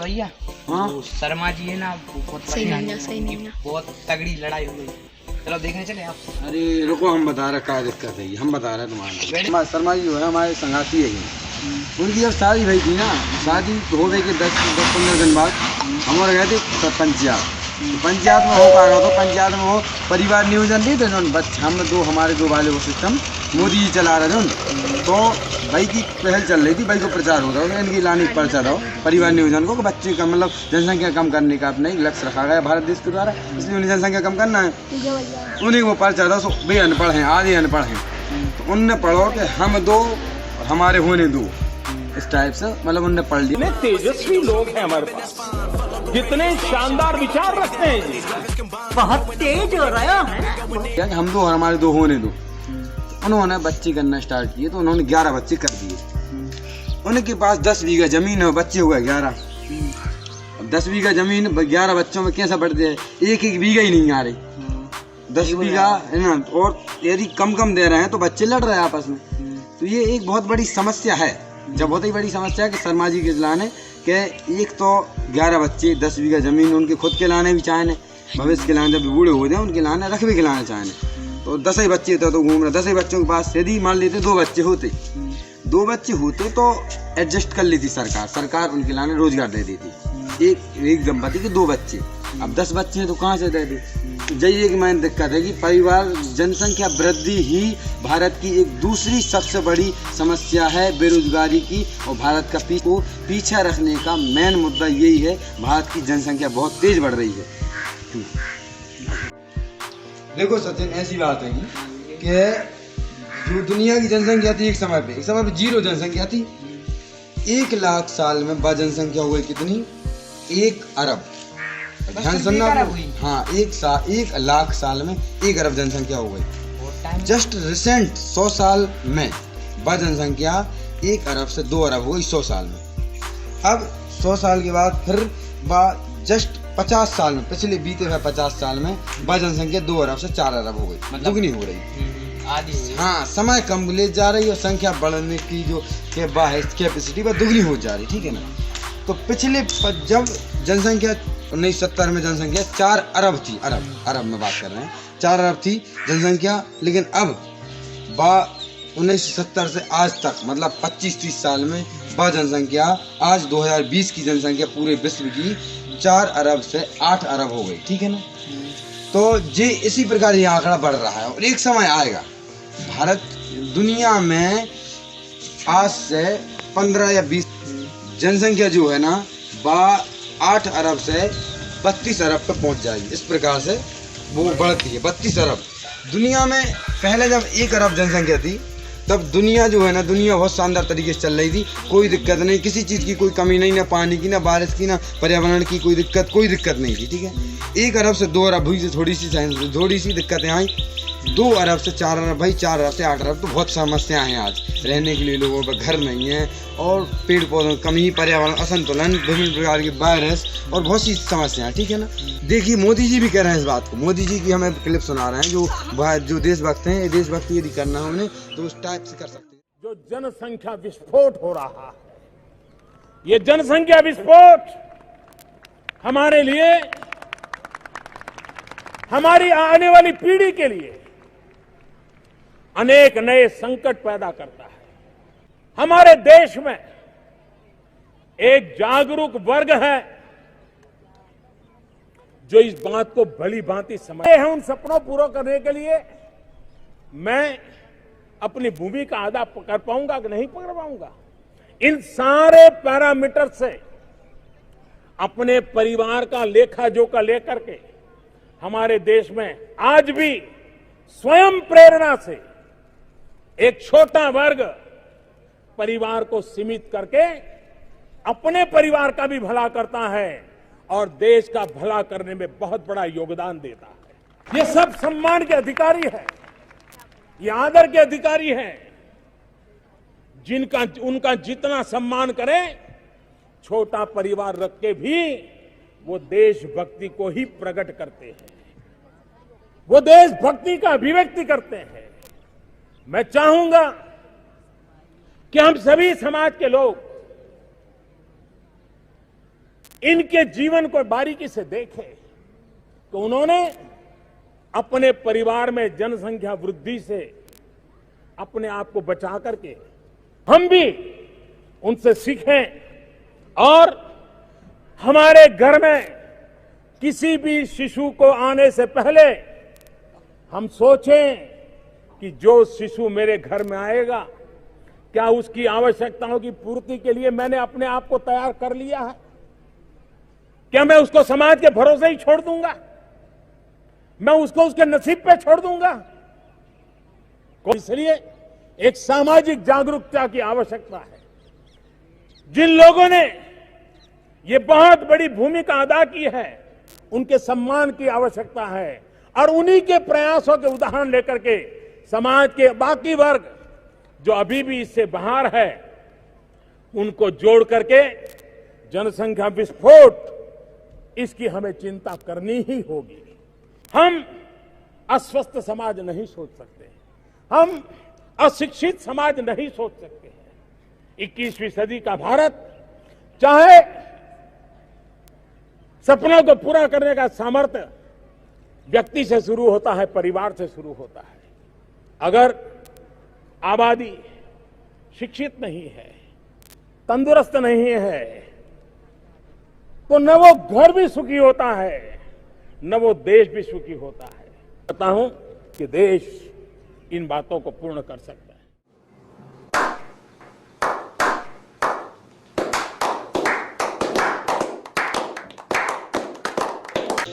भैया हाँ वो शर्मा जी है ना, वो बहुत सही बढ़िया नहीं है, सही नहीं है। बहुत तगड़ी लड़ाई हुई। चलो देखने चले आप। अरे रुको, हम बता रहे क्या दिक्कत है ये, हम बता रहे हैं तुम्हारा। हमारे शर्मा जी जो है हमारे संगाती है ये, उनकी जब शादी भई थी ना, शादी हो गई कि 10-15 दिन बाद हम और गए थे पंचायत। तो पंचायत में हो पा रहा तो पंचायत में वो परिवार नियोजन नहीं थे बच्चे, हमारे दो वाले वो सिस्टम मोदी जी चला रहे थे। तो भाई की पहल चल रही थी, भाई को प्रचार हो रहा था, इनकी लाने का पर्चा दो परिवार नियोजन को, बच्चे का मतलब जनसंख्या कम करने का अपना एक लक्ष्य रखा गया भारत देश के द्वारा, इसलिए उन्हें जनसंख्या कम करना है। उन्हीं को पर्चा दो, भाई अनपढ़ हैं, आधे अनपढ़ हैं, तो उनने पढ़ो कि हम दो और हमारे होने दो, इस टाइप से मतलब उनने पढ़ लिया। कितने तेजस्वी लोग हैं हमारे पास, कितने शानदार विचार रखते हैं जी, बहुत तेज हो रहा है क्या कि हम दो और हमारे दो होने दो। उन्होंने बच्चे करना स्टार्ट किए, तो उन्होंने 11 बच्चे कर दिए। उनके पास 10 बीघा जमीन है, बच्चे हुए 11। अब 10 बीघा जमीन 11 बच्चों में कैसा बढ़ते हैं, एक बीघा ही नहीं आ रही, 10 बीघा है ना। और यदि कम दे रहे हैं तो बच्चे लड़ रहे हैं आपस में, तो ये एक बहुत बड़ी समस्या है। जब बहुत ही बड़ी समस्या है कि शर्मा जी के लाने के एक तो 11 बच्चे 10 बीघा जमीन उनके खुद के लाने भी चाहें, भविष्य के लाने, जब बूढ़े हो जाए उनके लाने रख भी के लाने चाहें, तो 10 ही बच्चे थे तो घूम रहे, 10 ही बच्चों के पास यदि मान लेते 2 बच्चे होते तो एडजस्ट कर लेती सरकार उनके लाने रोजगार दे देती। एक दंपति के 2 बच्चे, अब 10 बच्चे हैं तो कहाँ से दे दी। यही एक मेन दिक्कत है कि परिवार जनसंख्या वृद्धि ही भारत की एक दूसरी सबसे बड़ी समस्या है, बेरोजगारी की, और भारत का पीछा रखने का मेन मुद्दा यही है। भारत की जनसंख्या बहुत तेज बढ़ रही है। देखो सचिन, ऐसी बात है कि जो दुनिया की जनसंख्या थी एक समय पे 0 जनसंख्या थी। 1 लाख साल में जनसंख्या हो गई कितनी, 1 अरब। ध्यान सुनना, हाँ 1 लाख साल में 1 अरब जनसंख्या हो गई। जस्ट रिसेंट 100 साल में जनसंख्या 1 अरब से 2 अरब हो गई 100 साल में। अब 100 साल के बाद फिर जस्ट 50 साल में, पिछले बीते हुए 50 साल में जनसंख्या 2 अरब से 4 अरब हो गई, मतलब दुगनी हो रही। हाँ, समय कम ले जा रही है और संख्या बढ़ने की जो कैपेसिटी वह दुगनी हो जा रही, ठीक है ना। तो पिछले जब जनसंख्या 1970 में जनसंख्या 4 अरब थी, अरब में बात कर रहे हैं, 4 अरब थी जनसंख्या, लेकिन अब 1970 से आज तक मतलब 25-30 साल में जनसंख्या आज 2020 की जनसंख्या पूरे विश्व की 4 अरब से 8 अरब हो गई, ठीक है ना। तो ये इसी प्रकार ये आंकड़ा बढ़ रहा है और एक समय आएगा भारत दुनिया में आज से 15 या 20 जनसंख्या जो है ना 8 अरब से 32 अरब पर पहुंच जाएगी। इस प्रकार से वो बढ़ती है 32 अरब। दुनिया में पहले जब 1 अरब जनसंख्या थी तब दुनिया जो है ना, दुनिया बहुत शानदार तरीके से चल रही थी, कोई दिक्कत नहीं, किसी चीज़ की कोई कमी नहीं, ना पानी की, ना बारिश की, ना पर्यावरण की कोई दिक्कत नहीं थी, ठीक है। 1 अरब से 2 अरब हुई, थोड़ी सी दिक्कतें आई। 2 अरब से 4 अरब भाई, 4 अरब से 8 अरब, तो बहुत समस्याएं हैं आज। रहने के लिए लोगों पर घर नहीं है और पेड़ पौधों की कमी, पर्यावरण असंतुलन, विभिन्न प्रकार के वायरस और बहुत सी समस्याएं, ठीक है ना। देखिए मोदी जी भी कह रहे हैं इस बात को, मोदी जी की हमें क्लिप सुना रहे हैं, जो देशभक्त हैं, ये देशभक्ति यदि करना है उन्हें तो उस टाइप से कर सकते हैं। जो जनसंख्या विस्फोट हो रहा है, ये जनसंख्या विस्फोट हमारे लिए, हमारी आने वाली पीढ़ी के लिए अनेक नए संकट पैदा करता है। हमारे देश में एक जागरूक वर्ग है जो इस बात को भली भांति समझते हैं। उन सपनों पूरा करने के लिए मैं अपनी भूमिका अदा कर पाऊंगा कि नहीं कर पाऊंगा, इन सारे पैरामीटर से अपने परिवार का लेखा जोखा लेकर के हमारे देश में आज भी स्वयं प्रेरणा से एक छोटा वर्ग परिवार को सीमित करके अपने परिवार का भी भला करता है और देश का भला करने में बहुत बड़ा योगदान देता है। ये सब सम्मान के अधिकारी है, ये आदर के अधिकारी हैं, उनका जितना सम्मान करें, छोटा परिवार रख के भी वो देशभक्ति को ही प्रकट करते हैं, वो देशभक्ति का अभिव्यक्ति करते हैं। मैं चाहूंगा कि हम सभी समाज के लोग इनके जीवन को बारीकी से देखें तो उन्होंने अपने परिवार में जनसंख्या वृद्धि से अपने आप को बचा करके हम भी उनसे सीखें और हमारे घर में किसी भी शिशु को आने से पहले हम सोचें कि जो शिशु मेरे घर में आएगा क्या उसकी आवश्यकताओं की पूर्ति के लिए मैंने अपने आप को तैयार कर लिया है? क्या मैं उसको समाज के भरोसे ही छोड़ दूंगा? मैं उसको उसके नसीब पे छोड़ दूंगा? इसलिए एक सामाजिक जागरूकता की आवश्यकता है। जिन लोगों ने ये बहुत बड़ी भूमिका अदा की है उनके सम्मान की आवश्यकता है और उन्हीं के प्रयासों के उदाहरण लेकर के समाज के बाकी वर्ग जो अभी भी इससे बाहर है उनको जोड़ करके जनसंख्या विस्फोट इसकी हमें चिंता करनी ही होगी। हम अस्वस्थ समाज नहीं सोच सकते, हम अशिक्षित समाज नहीं सोच सकते हैं। 21वीं सदी का भारत चाहे सपनों को पूरा करने का सामर्थ्य व्यक्ति से शुरू होता है, परिवार से शुरू होता है। अगर आबादी शिक्षित नहीं है, तंदुरुस्त नहीं है, तो न वो घर भी सुखी होता है न वो देश भी सुखी होता है। कहता हूं कि देश इन बातों को पूर्ण कर सकता है।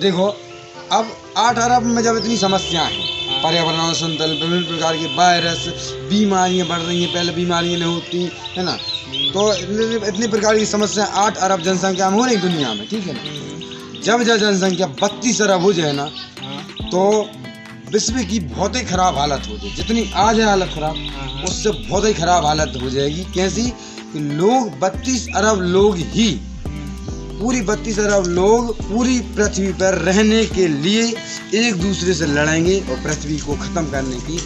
देखो अब 8 अरब में जब इतनी समस्याएं हैं, पर्यावरण संतुलन, विभिन्न प्रकार के वायरस, बीमारियां बढ़ रही हैं, पहले बीमारियां नहीं होती है ना, तो इतनी प्रकार की समस्याएं 8 अरब जनसंख्या में हो रही दुनिया में, ठीक है ना। जब जनसंख्या 32 अरब हो जाए ना तो विश्व की बहुत ही खराब हालत हो जाए। जितनी आज है हालत खराब उससे बहुत ही खराब हालत हो जाएगी। कैसी कि लोग 32 अरब लोग ही पूरी 32 अरब लोग पूरी पृथ्वी पर रहने के लिए एक दूसरे से लड़ेंगे और पृथ्वी को खत्म करने की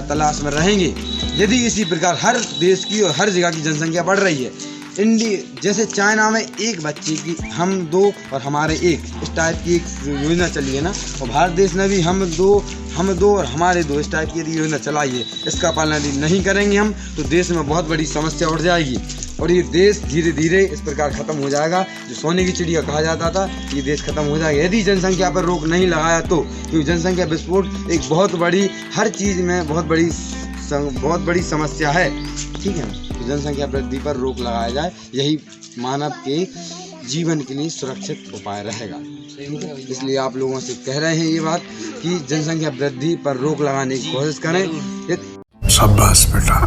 तलाश में रहेंगे। यदि इसी प्रकार हर देश की और हर जगह की जनसंख्या बढ़ रही है, इंडिया जैसे चाइना में एक बच्चे की हम 2 और हमारे 1 इस टाइप की एक योजना चली है ना, और भारत देश ने भी हम 2 और हमारे 2 इस टाइप की योजना चलाई है। इसका पालन यदि नहीं करेंगे हम तो देश में बहुत बड़ी समस्या उठ जाएगी और ये देश धीरे धीरे इस प्रकार खत्म हो जाएगा। जो सोने की चिड़िया कहा जाता था ये देश खत्म हो जाएगा यदि जनसंख्या पर रोक नहीं लगाया तो। क्योंकि जनसंख्या विस्फोट एक बहुत बड़ी हर चीज़ में बहुत बड़ी समस्या है, ठीक है ना। तो जनसंख्या वृद्धि पर रोक लगाया जाए, यही मानव के जीवन के लिए सुरक्षित उपाय रहेगा, ठीक है। इसलिए आप लोगों से कह रहे हैं ये बात कि जनसंख्या वृद्धि पर रोक लगाने की कोशिश करें। शाबाश बेटा,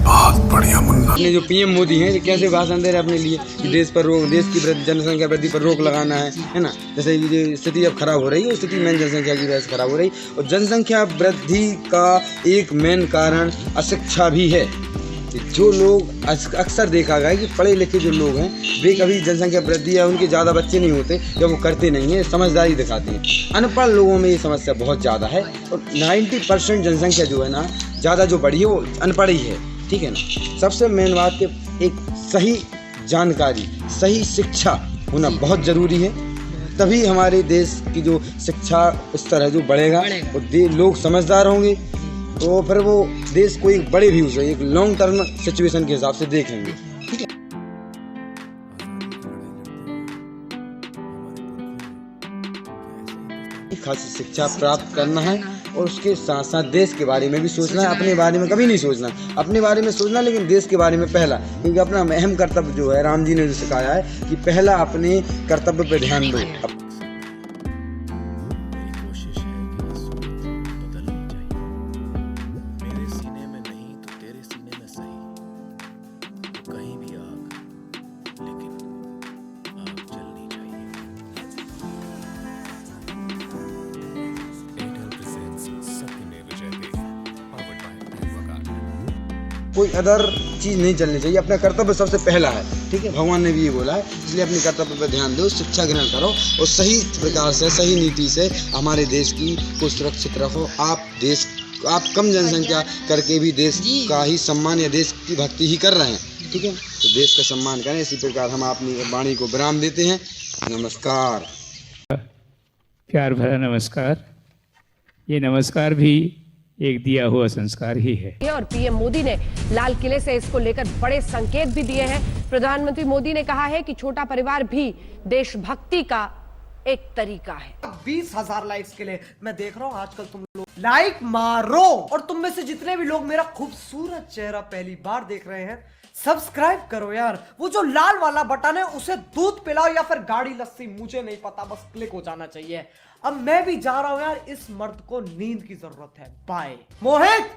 बहुत बढ़िया मुन्ना। अपने जो पीएम मोदी हैं ये कैसे भाषण दे रहे हैं अपने लिए कि देश की जनसंख्या वृद्धि पर रोक लगाना है ना। जैसे ये स्थिति अब खराब हो रही है, स्थिति मेन जनसंख्या की वजह से खराब हो रही और जनसंख्या वृद्धि का एक मेन कारण अशिक्षा भी है। जो लोग अक्सर देखा गया है कि पढ़े लिखे जो लोग हैं वे कभी जनसंख्या वृद्धि या उनके ज़्यादा बच्चे नहीं होते या वो करते नहीं हैं, समझदारी दिखाते हैं। अनपढ़ लोगों में ये समस्या बहुत ज़्यादा है और 90% जनसंख्या जो है ना ज़्यादा जो बढ़ी है वो अनपढ़ ही है, ठीक है ना। सबसे मेन बात कि एक सही जानकारी, सही शिक्षा होना बहुत ज़रूरी है, तभी हमारे देश की जो शिक्षा स्तर है जो बढ़ेगा और लोग समझदार होंगे तो फिर वो देश को एक बड़े व्यू से एक लॉन्ग टर्म सिचुएशन के हिसाब से देखेंगे, ठीक है। खासी शिक्षा प्राप्त करना है और उसके साथ साथ देश के बारे में भी सोचना है। अपने बारे में कभी नहीं सोचना, अपने बारे में सोचना लेकिन देश के बारे में पहला, क्योंकि अपना अहम कर्तव्य जो है राम जी ने जो सिखाया है कि पहला अपने कर्तव्य पर ध्यान दो। कोई अदर चीज़ नहीं चलनी चाहिए, अपना कर्तव्य सबसे पहला है, ठीक है। भगवान ने भी ये बोला है, इसलिए अपने कर्तव्य पर ध्यान दो, शिक्षा ग्रहण करो और सही प्रकार से सही नीति से हमारे देश को सुरक्षित रखो। आप कम जनसंख्या करके भी देश का ही सम्मान या देश की भक्ति ही कर रहे हैं, ठीक है, तो देश का सम्मान करें। इसी प्रकार हम अपनी वाणी को विराम देते हैं। नमस्कार। प्यार भरा नमस्कार। ये नमस्कार भी एक दिया हुआ संस्कार ही है। और पीएम मोदी ने लाल किले से इसको लेकर बड़े संकेत भी दिए हैं। प्रधानमंत्री मोदी ने कहा है कि छोटा परिवार भी देशभक्ति का एक तरीका है। 20,000 लाइक्स के लिए मैं देख रहा हूँ आजकल तुम लोग लाइक मारो, और तुम में से जितने भी लोग मेरा खूबसूरत चेहरा पहली बार देख रहे हैं, सब्सक्राइब करो यार। वो जो लाल वाला बटन है उसे दूध पिलाओ या फिर गाड़ी लस्सी, मुझे नहीं पता, बस क्लिक हो जाना चाहिए। अब मैं भी जा रहा हूं यार, इस मर्द को नींद की जरूरत है। बाय मोहित।